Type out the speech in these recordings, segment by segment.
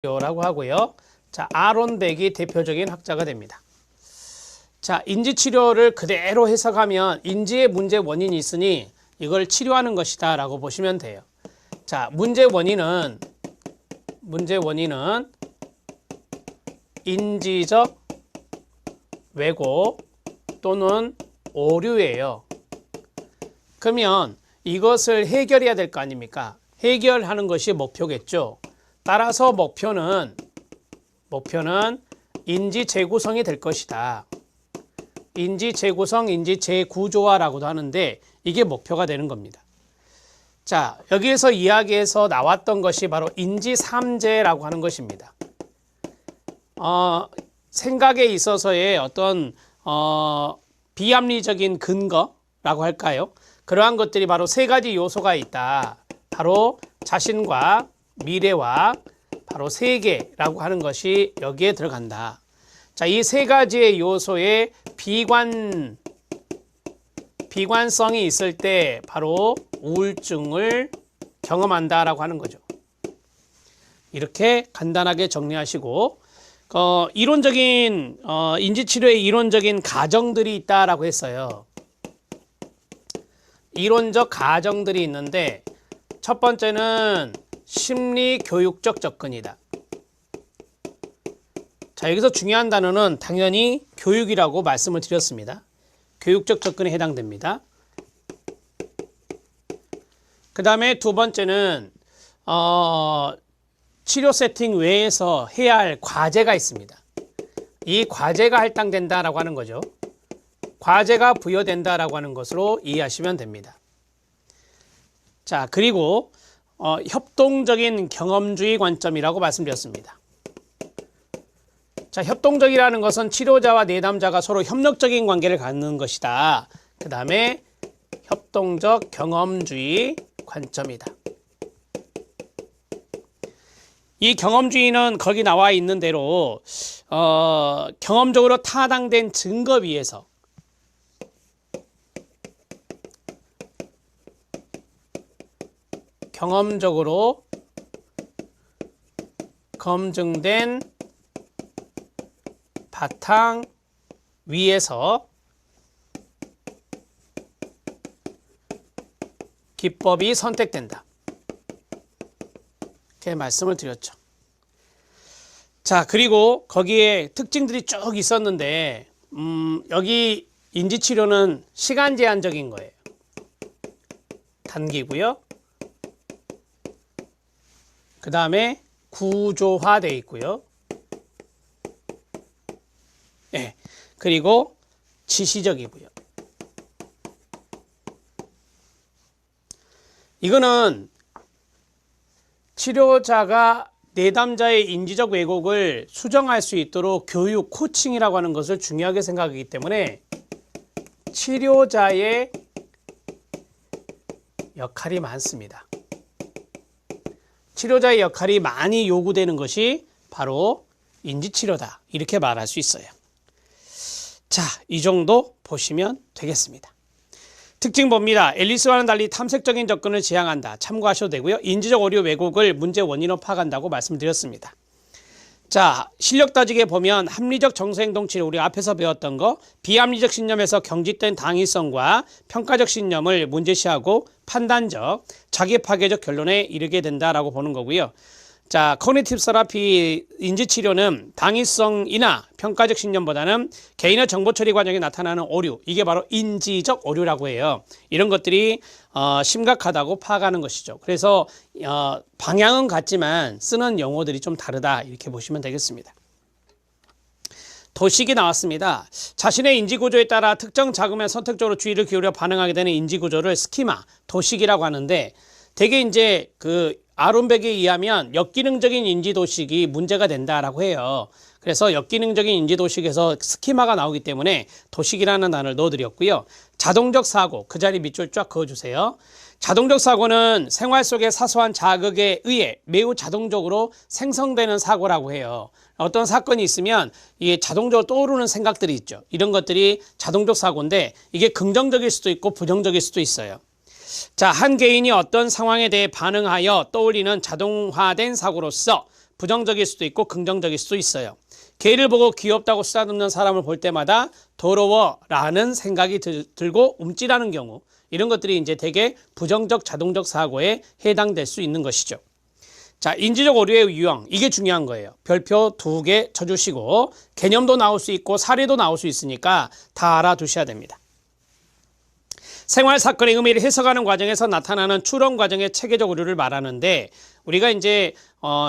라고 하고요. 자, 아론 벡이 대표적인 학자가 됩니다. 자, 인지치료를 그대로 해석하면 인지의 문제 원인이 있으니 이걸 치료하는 것이다 라고 보시면 돼요. 자, 문제 원인은 인지적 왜곡 또는 오류예요. 그러면 이것을 해결해야 될 거 아닙니까? 해결하는 것이 목표겠죠. 따라서 목표는 인지 재구성이 될 것이다. 인지 재구성, 인지 재구조화라고도 하는데 이게 목표가 되는 겁니다. 자, 여기에서 이야기에서 나왔던 것이 바로 인지 삼재라고 하는 것입니다. 생각에 있어서의 어떤 비합리적인 근거라고 할까요? 그러한 것들이 바로 세 가지 요소가 있다. 바로 자신과 미래와 바로 세계라고 하는 것이 여기에 들어간다. 자, 이 세 가지의 요소의 비관성이 있을 때 바로 우울증을 경험한다라고 하는 거죠. 이렇게 간단하게 정리하시고 이론적인 인지치료의 이론적인 가정들이 있다라고 했어요. 이론적 가정들이 있는데 첫 번째는 심리교육적 접근이다. 자, 여기서 중요한 단어는 당연히 교육이라고 말씀을 드렸습니다. 교육적 접근에 해당됩니다. 그 다음에 두 번째는 치료 세팅 외에서 해야 할 과제가 있습니다. 이 과제가 할당된다라고 하는 거죠. 과제가 부여된다라고 하는 것으로 이해하시면 됩니다. 자, 그리고 협동적인 경험주의 관점이라고 말씀드렸습니다. 자, 협동적이라는 것은 치료자와 내담자가 서로 협력적인 관계를 갖는 것이다. 그 다음에 협동적 경험주의 관점이다. 이 경험주의는 거기 나와 있는 대로 경험적으로 타당된 증거 위에서 경험적으로 검증된 바탕 위에서 기법이 선택된다. 이렇게 말씀을 드렸죠. 자, 그리고 거기에 특징들이 쭉 있었는데 여기 인지치료는 시간 제한적인 거예요. 단기고요. 그 다음에 구조화되어 있고요. 네, 그리고 지시적이고요. 이거는 치료자가 내담자의 인지적 왜곡을 수정할 수 있도록 교육, 코칭이라고 하는 것을 중요하게 생각하기 때문에 치료자의 역할이 많습니다. 치료자의 역할이 많이 요구되는 것이 바로 인지치료다. 이렇게 말할 수 있어요. 자, 이 정도 보시면 되겠습니다. 특징 봅니다. 앨리스와는 달리 탐색적인 접근을 지향한다. 참고하셔도 되고요. 인지적 오류 왜곡을 문제 원인으로 파악한다고 말씀드렸습니다. 자, 실력 따지게 보면 합리적 정서행동 치료, 우리가 앞에서 배웠던 거, 비합리적 신념에서 경직된 당위성과 평가적 신념을 문제시하고 판단적, 자기 파괴적 결론에 이르게 된다라고 보는 거고요. 자, 커그니티브 세라피 인지치료는 당위성이나 평가적 신념보다는 개인의 정보 처리 과정에 나타나는 오류, 이게 바로 인지적 오류라고 해요. 이런 것들이 심각하다고 파악하는 것이죠. 그래서 방향은 같지만 쓰는 용어들이 좀 다르다, 이렇게 보시면 되겠습니다. 도식이 나왔습니다. 자신의 인지구조에 따라 특정 자금에 선택적으로 주의를 기울여 반응하게 되는 인지구조를 스키마, 도식이라고 하는데, 되게 이제 아론 벡에 의하면 역기능적인 인지도식이 문제가 된다라고 해요. 그래서 역기능적인 인지도식에서 스키마가 나오기 때문에 도식이라는 단어를 넣어드렸고요. 자동적 사고, 그 자리 밑줄 쫙 그어주세요. 자동적 사고는 생활 속의 사소한 자극에 의해 매우 자동적으로 생성되는 사고라고 해요. 어떤 사건이 있으면 이게 자동적으로 떠오르는 생각들이 있죠. 이런 것들이 자동적 사고인데 이게 긍정적일 수도 있고 부정적일 수도 있어요. 자, 한 개인이 어떤 상황에 대해 반응하여 떠올리는 자동화된 사고로서 부정적일 수도 있고 긍정적일 수도 있어요. 개를 보고 귀엽다고 쓰다듬는 사람을 볼 때마다 더러워라는 생각이 들고 움찔하는 경우, 이런 것들이 이제 되게 부정적 자동적 사고에 해당될 수 있는 것이죠. 자, 인지적 오류의 유형, 이게 중요한 거예요. 별표 2개 쳐주시고 개념도 나올 수 있고 사례도 나올 수 있으니까 다 알아두셔야 됩니다. 생활 사건의 의미를 해석하는 과정에서 나타나는 추론 과정의 체계적 오류를 말하는데, 우리가 이제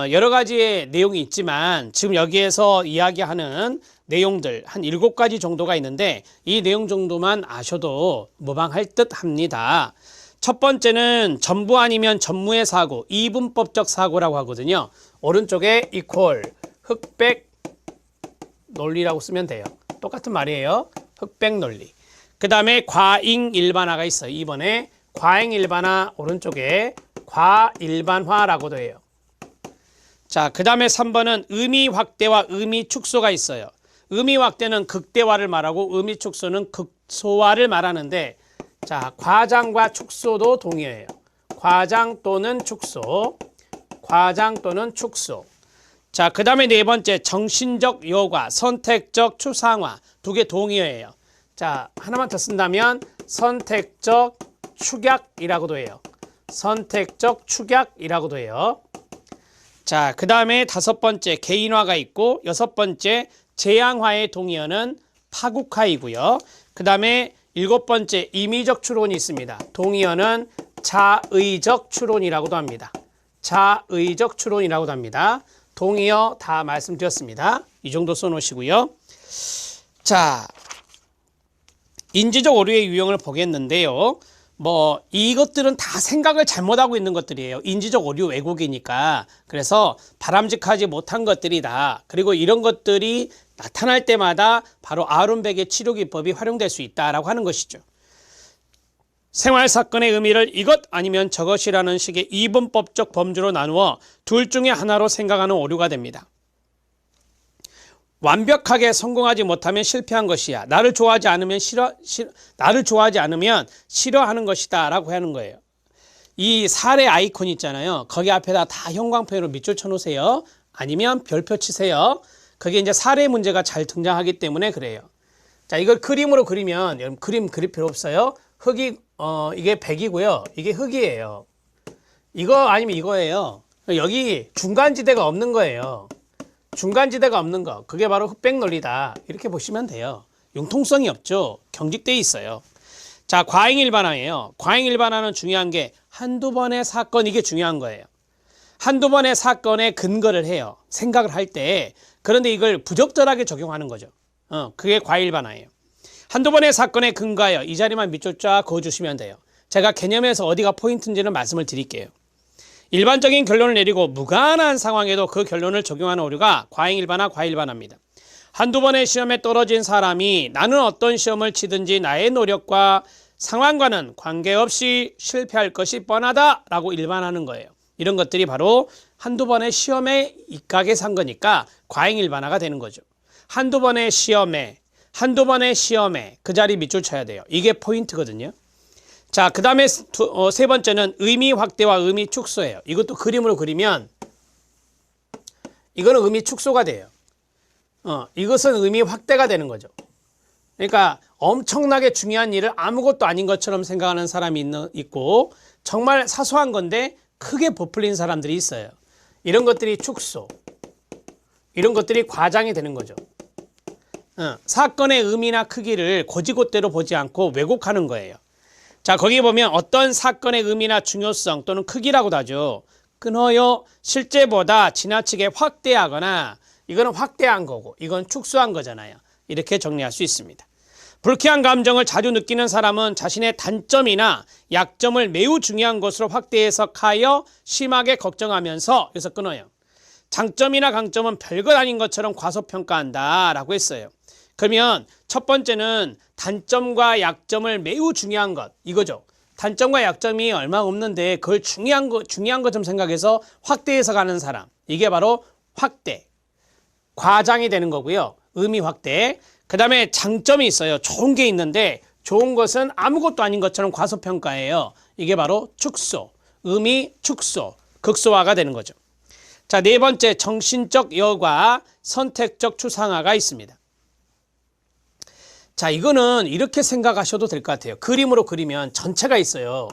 여러 가지의 내용이 있지만 지금 여기에서 이야기하는 내용들 한 7가지 정도가 있는데, 이 내용 정도만 아셔도 무방할 듯 합니다. 첫 번째는 전부 아니면 전무의 사고, 이분법적 사고라고 하거든요. 오른쪽에 equal 흑백 논리라고 쓰면 돼요. 똑같은 말이에요. 흑백 논리. 그 다음에 과잉 일반화가 있어요. 2번에 과잉 일반화, 오른쪽에 과일반화라고도 해요. 자, 그 다음에 3번은 의미 확대와 의미 축소가 있어요. 의미 확대는 극대화를 말하고 의미 축소는 극소화를 말하는데, 자, 과장과 축소도 동의어예요. 과장 또는 축소, 과장 또는 축소. 자, 그 다음에 네 번째 정신적 요과, 선택적 추상화, 2개 동의어예요. 자, 하나만 더 쓴다면 선택적 축약이라고도 해요. 선택적 축약이라고도 해요. 자, 그 다음에 5번째 개인화가 있고, 6번째 재앙화의 동의어는 파국화이고요. 그 다음에 7번째 임의적 추론이 있습니다. 동의어는 자의적 추론이라고도 합니다. 자의적 추론이라고도 합니다. 동의어 다 말씀드렸습니다. 이 정도 써놓으시고요. 자, 인지적 오류의 유형을 보겠는데요. 이것들은 다 생각을 잘못하고 있는 것들이에요. 인지적 오류 왜곡이니까. 그래서 바람직하지 못한 것들이다. 그리고 이런 것들이 나타날 때마다 바로 아론백의 치료기법이 활용될 수 있다라고 하는 것이죠. 생활 사건의 의미를 이것 아니면 저것이라는 식의 이분법적 범주로 나누어 둘 중에 하나로 생각하는 오류가 됩니다. 완벽하게 성공하지 못하면 실패한 것이야. 나를 좋아하지 않으면 싫어하는 것이다 라고 하는 거예요. 이 사례 아이콘 있잖아요. 거기 앞에다 다 형광펜으로 밑줄 쳐놓으세요. 아니면 별표 치세요. 그게 이제 사례 문제가 잘 등장하기 때문에 그래요. 자, 이걸 그림으로 그리면, 여러분 그림 그릴 필요 없어요. 흙이 이게 백이고요. 이게 흙이에요. 이거 아니면 이거예요. 여기 중간지대가 없는 거예요. 중간지대가 없는 거, 그게 바로 흑백 논리다. 이렇게 보시면 돼요. 융통성이 없죠. 경직돼 있어요. 자, 과잉 일반화예요. 과잉 일반화는 중요한 게 한두 번의 사건, 이게 중요한 거예요. 한두 번의 사건에 근거를 해요. 생각을 할 때. 그런데 이걸 부적절하게 적용하는 거죠. 그게 과잉 일반화예요. 한두 번의 사건에 근거하여 이 자리만 밑줄 쫙 그어주시면 돼요. 제가 개념에서 어디가 포인트인지는 말씀을 드릴게요. 일반적인 결론을 내리고 무관한 상황에도 그 결론을 적용하는 오류가 과잉일반화, 과일반화입니다. 한두 번의 시험에 떨어진 사람이 나는 어떤 시험을 치든지 나의 노력과 상황과는 관계없이 실패할 것이 뻔하다라고 일반하는 거예요. 이런 것들이 바로 한두 번의 시험에 입각에 산 거니까 과잉일반화가 되는 거죠. 한두 번의 시험에 그 자리 밑줄 쳐야 돼요. 이게 포인트거든요. 자, 그 다음에 세 번째는 의미 확대와 의미 축소예요. 이것도 그림으로 그리면 이거는 의미 축소가 돼요. 이것은 의미 확대가 되는 거죠. 그러니까 엄청나게 중요한 일을 아무것도 아닌 것처럼 생각하는 사람이 있고, 정말 사소한 건데 크게 부풀린 사람들이 있어요. 이런 것들이 축소, 이런 것들이 과장이 되는 거죠. 사건의 의미나 크기를 곧이곧대로 보지 않고 왜곡하는 거예요. 자, 거기 보면 어떤 사건의 의미나 중요성 또는 크기라고도 하죠. 끊어요. 실제보다 지나치게 확대하거나, 이거는 확대한 거고 이건 축소한 거잖아요. 이렇게 정리할 수 있습니다. 불쾌한 감정을 자주 느끼는 사람은 자신의 단점이나 약점을 매우 중요한 것으로 확대 해석하여 심하게 걱정하면서, 그래서 끊어요. 장점이나 강점은 별것 아닌 것처럼 과소평가한다 라고 했어요. 그러면 첫 번째는 단점과 약점을 매우 중요한 것, 이거죠. 단점과 약점이 얼마 없는데 그걸 중요한 것처럼 생각해서 확대 해석하는 사람, 이게 바로 확대, 과장이 되는 거고요. 의미 확대. 그 다음에 장점이 있어요. 좋은 게 있는데 좋은 것은 아무것도 아닌 것처럼 과소평가해요. 이게 바로 축소, 의미 축소, 극소화가 되는 거죠. 자, 네 번째 정신적 여과, 선택적 추상화가 있습니다. 자, 이거는 이렇게 생각하셔도 될 것 같아요. 그림으로 그리면 전체가 있어요.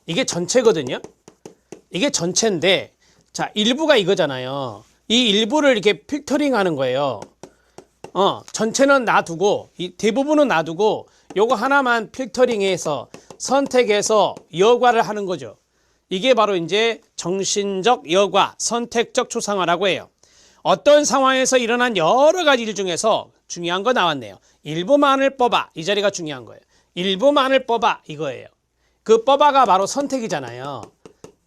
이게 전체거든요. 이게 전체인데, 자, 일부가 이거잖아요. 이 일부를 이렇게 필터링 하는 거예요. 전체는 놔두고, 이 대부분은 놔두고, 요거 하나만 필터링해서 선택해서 여과를 하는 거죠. 이게 바로 이제 정신적 여과, 선택적 추상화라고 해요. 어떤 상황에서 일어난 여러 가지 일 중에서 중요한 거 나왔네요. 일부만을 뽑아. 이 자리가 중요한 거예요. 일부만을 뽑아. 이거예요. 그 뽑아가 바로 선택이잖아요.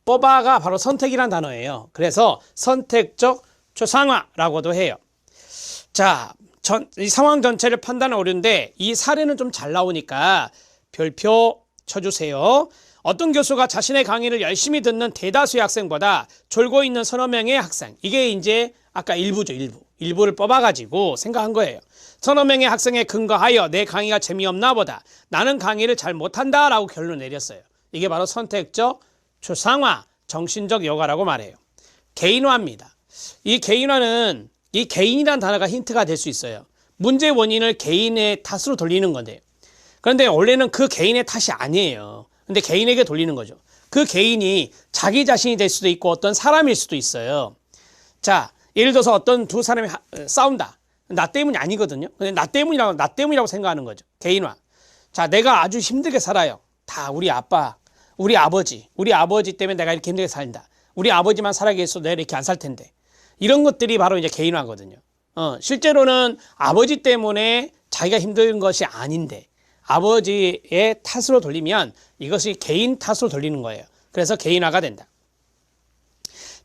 뽑아가 바로 선택이란 단어예요. 그래서 선택적 추상화라고도 해요. 자, 이 상황 전체를 판단은 어려운데 이 사례는 좀 잘 나오니까 별표 쳐주세요. 어떤 교수가 자신의 강의를 열심히 듣는 대다수의 학생보다 졸고 있는 서너 명의 학생. 이게 이제 아까 일부죠, 일부. 일부를 뽑아가지고 생각한 거예요. 서너 명의 학생에 근거하여 내 강의가 재미없나 보다. 나는 강의를 잘 못한다 라고 결론을 내렸어요. 이게 바로 선택적 추상화, 정신적 여과라고 말해요. 개인화입니다. 이 개인화는 이 개인이란 단어가 힌트가 될 수 있어요. 문제의 원인을 개인의 탓으로 돌리는 건데요. 그런데 원래는 그 개인의 탓이 아니에요. 근데 개인에게 돌리는 거죠. 그 개인이 자기 자신이 될 수도 있고 어떤 사람일 수도 있어요. 자, 예를 들어서 어떤 두 사람이 싸운다. 나 때문이 아니거든요. 근데 나 때문이라고 생각하는 거죠. 개인화. 자, 내가 아주 힘들게 살아요. 다 우리 아빠, 우리 아버지 때문에 내가 이렇게 힘들게 살다. 우리 아버지만 살아계셔도 내가 이렇게 안 살 텐데. 이런 것들이 바로 이제 개인화거든요. 실제로는 아버지 때문에 자기가 힘든 것이 아닌데 아버지의 탓으로 돌리면 이것이 개인 탓으로 돌리는 거예요. 그래서 개인화가 된다.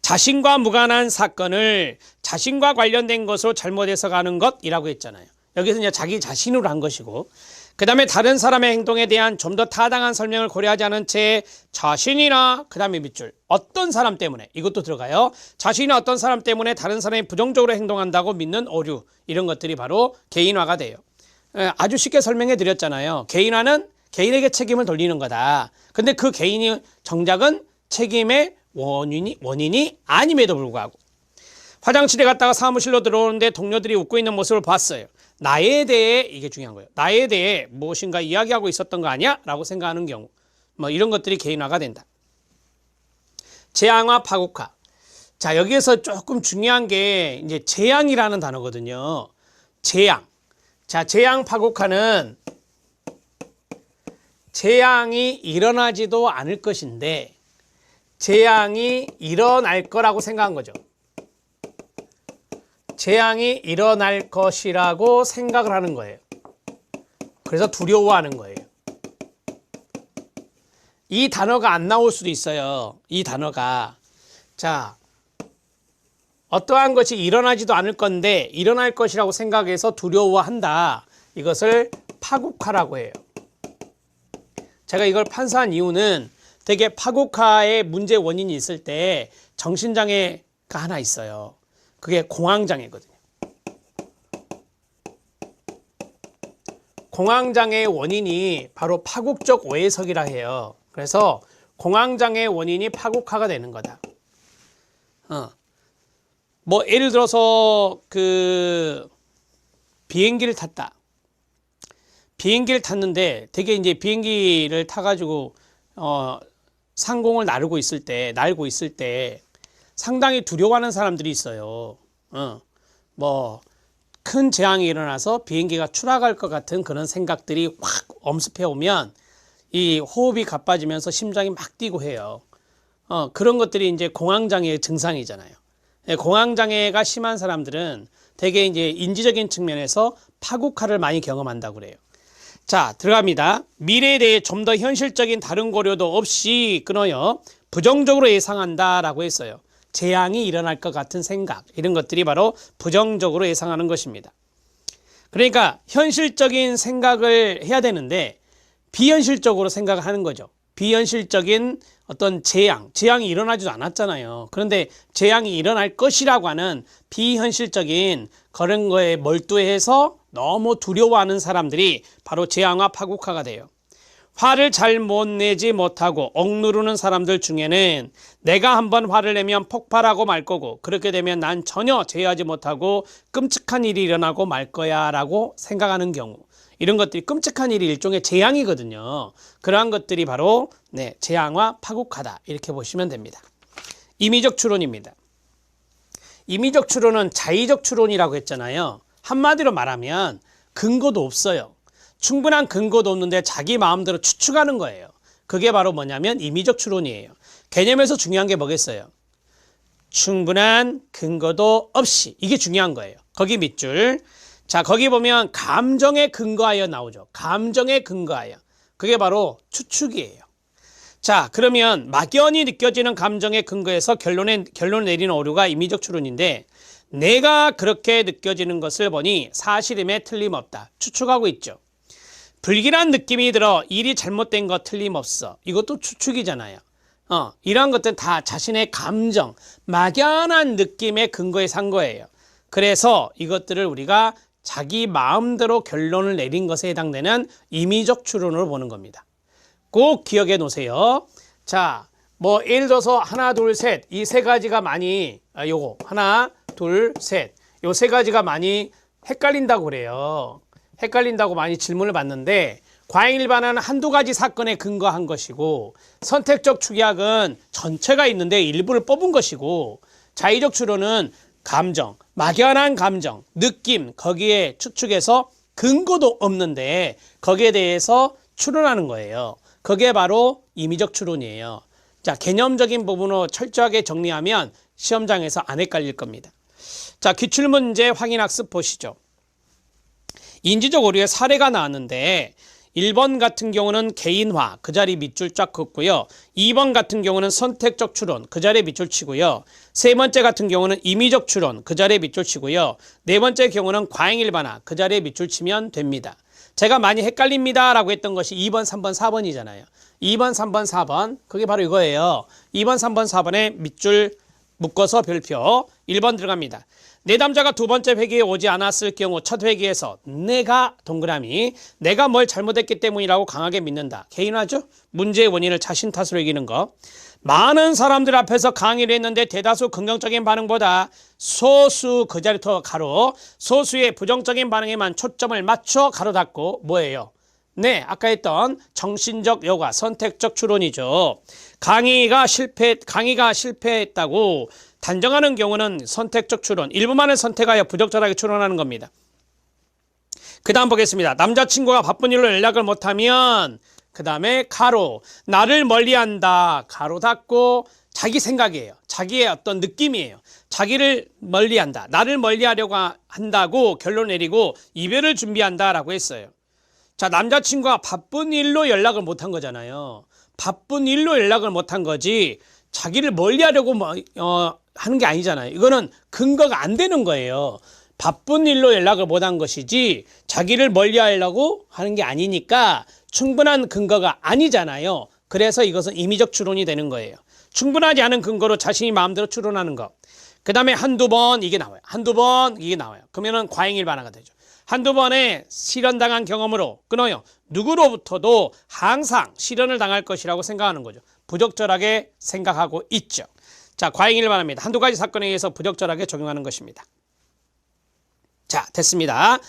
자신과 무관한 사건을 자신과 관련된 것으로 잘못 해석하는 것이라고 했잖아요. 여기서 이제 자기 자신으로 한 것이고, 그 다음에 다른 사람의 행동에 대한 좀 더 타당한 설명을 고려하지 않은 채 자신이나 그 다음에 밑줄 어떤 사람 때문에, 이것도 들어가요. 자신이나 어떤 사람 때문에 다른 사람이 부정적으로 행동한다고 믿는 오류, 이런 것들이 바로 개인화가 돼요. 아주 쉽게 설명해 드렸잖아요. 개인화는 개인에게 책임을 돌리는 거다. 근데 그 개인이 정작은 책임의 원인이 아님에도 불구하고, 화장실에 갔다가 사무실로 들어오는데 동료들이 웃고 있는 모습을 봤어요. 나에 대해, 이게 중요한 거예요. 나에 대해 무엇인가 이야기하고 있었던 거 아니야? 라고 생각하는 경우, 이런 것들이 개인화가 된다. 재앙화, 파국화. 자, 여기에서 조금 중요한 게 이제 재앙이라는 단어거든요. 재앙. 자, 재앙, 파국화는 재앙이 일어나지도 않을 것인데 재앙이 일어날 거라고 생각한 거죠. 재앙이 일어날 것이라고 생각을 하는 거예요. 그래서 두려워하는 거예요. 이 단어가 안 나올 수도 있어요. 이 단어가. 자, 어떠한 것이 일어나지도 않을 건데 일어날 것이라고 생각해서 두려워한다. 이것을 파국화라고 해요. 제가 이걸 판사한 이유는 되게 파국화의 문제 원인이 있을 때 정신장애가 하나 있어요. 그게 공황장애거든요. 공황장애의 원인이 바로 파국적 오해석이라 해요. 그래서 공황장애의 원인이 파국화가 되는 거다. 예를 들어서 비행기를 탔다. 비행기를 탔는데 되게 이제 비행기를 타가지고 상공을 날고 있을 때 상당히 두려워하는 사람들이 있어요. 큰 재앙이 일어나서 비행기가 추락할 것 같은 그런 생각들이 확 엄습해 오면 이 호흡이 가빠지면서 심장이 막 뛰고 해요. 그런 것들이 이제 공황장애의 증상이잖아요. 공황장애가 심한 사람들은 되게 이제 인지적인 측면에서 파국화를 많이 경험한다고 그래요. 자, 들어갑니다. 미래에 대해 좀 더 현실적인 다른 고려도 없이 끊어요. 부정적으로 예상한다라고 했어요. 재앙이 일어날 것 같은 생각, 이런 것들이 바로 부정적으로 예상하는 것입니다. 그러니까 현실적인 생각을 해야 되는데 비현실적으로 생각을 하는 거죠. 비현실적인 어떤 재앙이 일어나지도 않았잖아요. 그런데 재앙이 일어날 것이라고 하는 비현실적인 그런 거에 몰두해서 너무 두려워하는 사람들이 바로 재앙화, 파국화가 돼요. 화를 잘 못 내지 못하고 억누르는 사람들 중에는 내가 한번 화를 내면 폭발하고 말 거고 그렇게 되면 난 전혀 제어하지 못하고 끔찍한 일이 일어나고 말 거야 라고 생각하는 경우, 이런 것들이 끔찍한 일이 일종의 재앙이거든요. 그러한 것들이 바로 재앙과 파국하다 이렇게 보시면 됩니다. 임의적 추론입니다. 임의적 추론은 자의적 추론이라고 했잖아요. 한마디로 말하면 근거도 없어요. 충분한 근거도 없는데 자기 마음대로 추측하는 거예요. 그게 바로 뭐냐면 임의적 추론이에요. 개념에서 중요한 게 뭐겠어요? 충분한 근거도 없이, 이게 중요한 거예요. 거기 밑줄. 자, 거기 보면 감정에 근거하여 나오죠. 감정에 근거하여. 그게 바로 추측이에요. 자, 그러면 막연히 느껴지는 감정에 근거해서 결론을 내리는 오류가 임의적 추론인데, 내가 그렇게 느껴지는 것을 보니 사실임에 틀림없다. 추측하고 있죠. 불길한 느낌이 들어 일이 잘못된 거 틀림없어. 이것도 추측이잖아요. 이러한 것들은 다 자신의 감정, 막연한 느낌에 근거에 산 거예요. 그래서 이것들을 우리가 자기 마음대로 결론을 내린 것에 해당되는 임의적 추론으로 보는 겁니다. 꼭 기억해 놓으세요. 자, 뭐 예를 들어서 하나, 둘, 셋, 이 세 가지가 많이 요거 하나, 둘, 셋, 요 세 가지가 많이 헷갈린다고 그래요. 헷갈린다고 많이 질문을 받는데, 과잉일반화는 한두 가지 사건에 근거한 것이고, 선택적 축약은 전체가 있는데 일부를 뽑은 것이고, 자의적 추론은 감정, 막연한 감정, 느낌, 거기에 추측해서 근거도 없는데 거기에 대해서 추론하는 거예요. 그게 바로 임의적 추론이에요. 자, 개념적인 부분으로 철저하게 정리하면 시험장에서 안 헷갈릴 겁니다. 자, 기출문제 확인학습 보시죠. 인지적 오류의 사례가 나왔는데 1번 같은 경우는 개인화, 그 자리 밑줄 쫙 긋고요. 2번 같은 경우는 선택적 추론, 그 자리에 밑줄 치고요. 세 번째 같은 경우는 임의적 추론, 그 자리에 밑줄 치고요. 네 번째 경우는 과잉일반화, 그 자리에 밑줄 치면 됩니다. 제가 많이 헷갈립니다 라고 했던 것이 2번, 3번, 4번이잖아요. 2번, 3번, 4번, 그게 바로 이거예요. 2번, 3번, 4번에 밑줄 묶어서 별표 1번 들어갑니다. 내담자가 두 번째 회기에 오지 않았을 경우 첫 회기에서 내가 동그라미 내가 뭘 잘못했기 때문이라고 강하게 믿는다. 개인화죠. 문제의 원인을 자신 탓으로 이기는 거. 많은 사람들 앞에서 강의를 했는데 대다수 긍정적인 반응보다 소수, 그 자리부터 가로, 소수의 부정적인 반응에만 초점을 맞춰 가로 닫고 뭐예요? 네, 아까 했던 정신적 여과, 선택적 추론이죠. 강의가 실패했다고 단정하는 경우는 선택적 추론, 일부만을 선택하여 부적절하게 추론하는 겁니다. 그 다음 보겠습니다. 남자친구가 바쁜 일로 연락을 못하면 그 다음에 가로, 나를 멀리한다, 가로 닫고 자기 생각이에요. 자기의 어떤 느낌이에요. 자기를 멀리한다, 나를 멀리하려고 한다고 결론 내리고 이별을 준비한다라고 했어요. 자, 남자친구가 바쁜 일로 연락을 못한 거잖아요. 바쁜 일로 연락을 못한 거지 자기를 멀리하려고 하는 게 아니잖아요. 이거는 근거가 안 되는 거예요. 바쁜 일로 연락을 못한 것이지 자기를 멀리하려고 하는 게 아니니까 충분한 근거가 아니잖아요. 그래서 이것은 임의적 추론이 되는 거예요. 충분하지 않은 근거로 자신이 마음대로 추론하는 것. 그 다음에 한두 번 이게 나와요. 한두 번 이게 나와요. 그러면은 과잉일반화가 되죠. 한두 번의 실현당한 경험으로 끊어요. 누구로부터도 항상 실현을 당할 것이라고 생각하는 거죠. 부적절하게 생각하고 있죠. 자, 과잉일반화입니다. 한두 가지 사건에 의해서 부적절하게 적용하는 것입니다. 자, 됐습니다.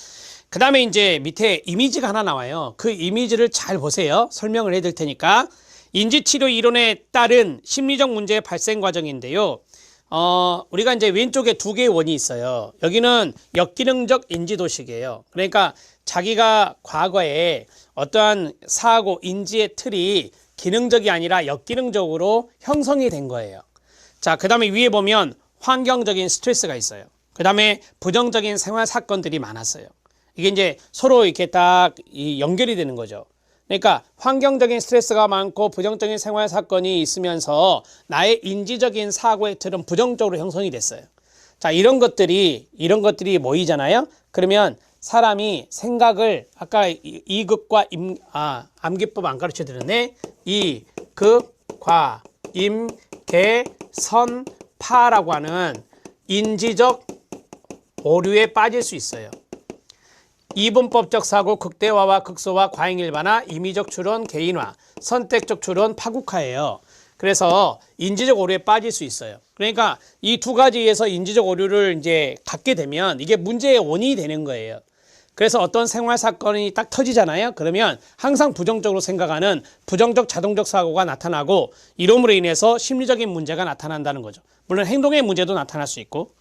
그 다음에 이제 밑에 이미지가 하나 나와요. 그 이미지를 잘 보세요. 설명을 해드릴 테니까. 인지치료 이론에 따른 심리적 문제의 발생 과정인데요. 우리가 이제 왼쪽에 두 개의 원이 있어요. 여기는 역기능적 인지도식이에요. 그러니까 자기가 과거에 어떠한 사고, 인지의 틀이 기능적이 아니라 역기능적으로 형성이 된 거예요. 자, 그 다음에 위에 보면 환경적인 스트레스가 있어요. 그 다음에 부정적인 생활 사건들이 많았어요. 이게 이제 서로 이렇게 딱 연결이 되는 거죠. 그러니까 환경적인 스트레스가 많고 부정적인 생활 사건이 있으면서 나의 인지적인 사고의 틀은 부정적으로 형성이 됐어요. 자, 이런 것들이 모이잖아요. 그러면 사람이 생각을 아까 이극과 암기법 안 가르쳐 드렸네. 이극과 임계선파라고 하는 인지적 오류에 빠질 수 있어요. 이분법적 사고, 극대화와 극소화, 과잉 일반화, 임의적 추론, 개인화, 선택적 추론, 파국화예요. 그래서 인지적 오류에 빠질 수 있어요. 그러니까 이 두 가지에서 인지적 오류를 이제 갖게 되면 이게 문제의 원인이 되는 거예요. 그래서 어떤 생활 사건이 딱 터지잖아요. 그러면 항상 부정적으로 생각하는 부정적 자동적 사고가 나타나고 이름으로 인해서 심리적인 문제가 나타난다는 거죠. 물론 행동의 문제도 나타날 수 있고.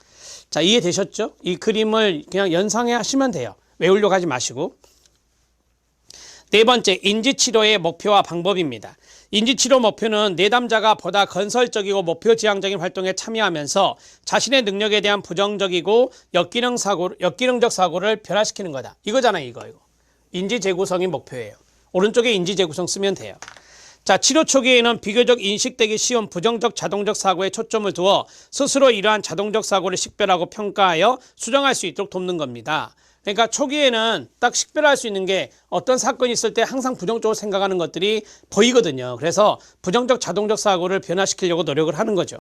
자, 이해되셨죠? 이 그림을 그냥 연상해 하시면 돼요. 외우려고 하지 마시고. 네 번째, 인지치료의 목표와 방법입니다. 인지치료 목표는 내담자가 보다 건설적이고 목표지향적인 활동에 참여하면서 자신의 능력에 대한 부정적이고 역기능적 사고를 변화시키는 거다. 이거잖아요, 이거. 인지재구성이 목표예요. 오른쪽에 인지재구성 쓰면 돼요. 자, 치료 초기에는 비교적 인식되기 쉬운 부정적 자동적 사고에 초점을 두어 스스로 이러한 자동적 사고를 식별하고 평가하여 수정할 수 있도록 돕는 겁니다. 그러니까 초기에는 딱 식별할 수 있는 게 어떤 사건이 있을 때 항상 부정적으로 생각하는 것들이 보이거든요. 그래서 부정적 자동적 사고를 변화시키려고 노력을 하는 거죠.